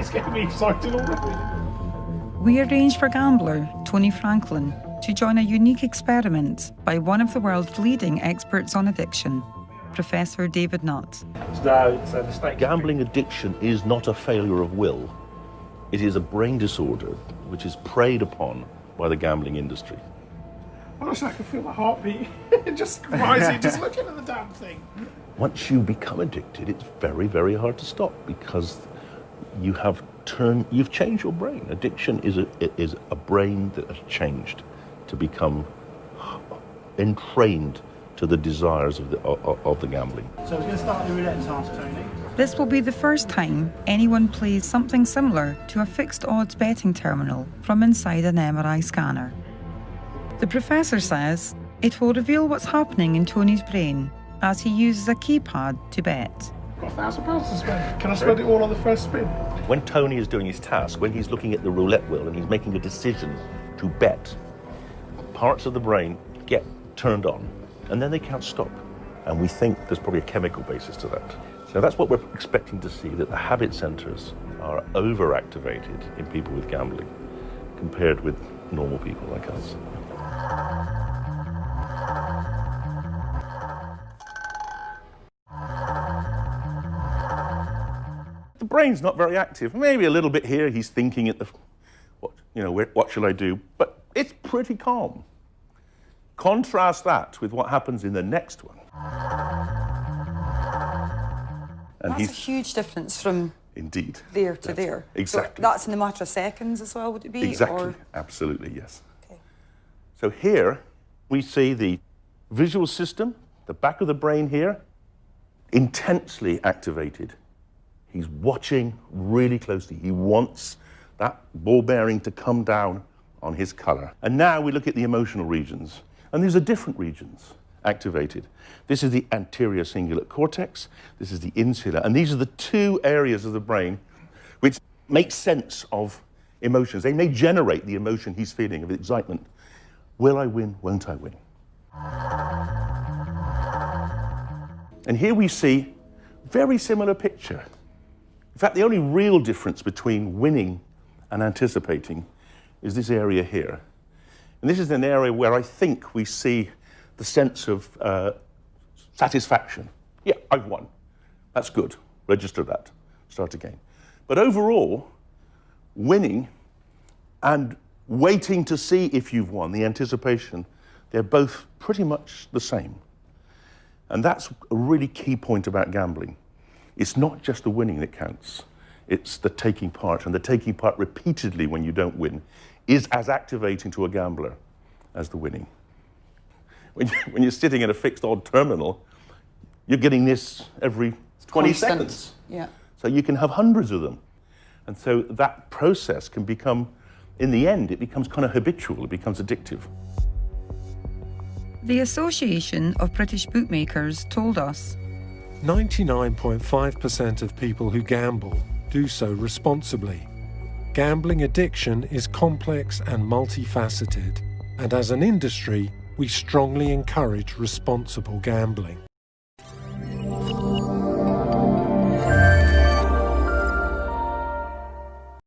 It's getting me excited already. We arranged for gambler Tony Franklin to join a unique experiment by one of the world's leading experts on addiction, Professor David Nutt. No, it's a mistake. Gambling addiction is not a failure of will. It is a brain disorder which is preyed upon by the gambling industry. Honestly, I can feel my heartbeat just rising, just looking at the damn thing. Once you become addicted, it's very, very hard to stop because you've changed your brain. Addiction is a brain that has changed to become entrained to the desires of the gambling. So we're going to start the roulette task, Tony. This will be the first time anyone plays something similar to a fixed odds betting terminal from inside an MRI scanner. The professor says it will reveal what's happening in Tony's brain as he uses a keypad to bet. I've got £1,000 to spend. Can I spend it all on the first spin? When Tony is doing his task, when he's looking at the roulette wheel and he's making a decision to bet, parts of the brain get turned on and then they can't stop. And we think there's probably a chemical basis to that. So that's what we're expecting to see, that the habit centers are overactivated in people with gambling compared with normal people like us. The brain's not very active. Maybe a little bit here, he's thinking at what shall I do? But it's pretty calm. Contrast that with what happens in the next one. And that's a huge difference from indeed there to there. Exactly. So that's in a matter of seconds as well, would it be? Exactly, or? Absolutely, yes. Okay. So here we see the visual system, the back of the brain here, intensely activated. He's watching really closely. He wants that ball bearing to come down on his colour. And now we look at the emotional regions. And these are different regions activated. This is the anterior cingulate cortex. This is the insular. And these are the two areas of the brain which make sense of emotions. They may generate the emotion he's feeling of excitement. Will I win? Won't I win? And here we see a very similar picture. In fact, the only real difference between winning and anticipating is this area here. And this is an area where I think we see the sense of satisfaction. Yeah, I've won. That's good. Register that. Start again. But overall, winning and waiting to see if you've won, the anticipation, they're both pretty much the same. And that's a really key point about gambling. It's not just the winning that counts. It's the taking part. And the taking part repeatedly when you don't win is as activating to a gambler as the winning. When you're sitting at a fixed odd terminal, you're getting this every 20 seconds. Yeah. So you can have hundreds of them. And so that process can become, in the end, it becomes kind of habitual, it becomes addictive. The Association of British Bookmakers told us 99.5% of people who gamble do so responsibly. Gambling addiction is complex and multifaceted, and as an industry, we strongly encourage responsible gambling.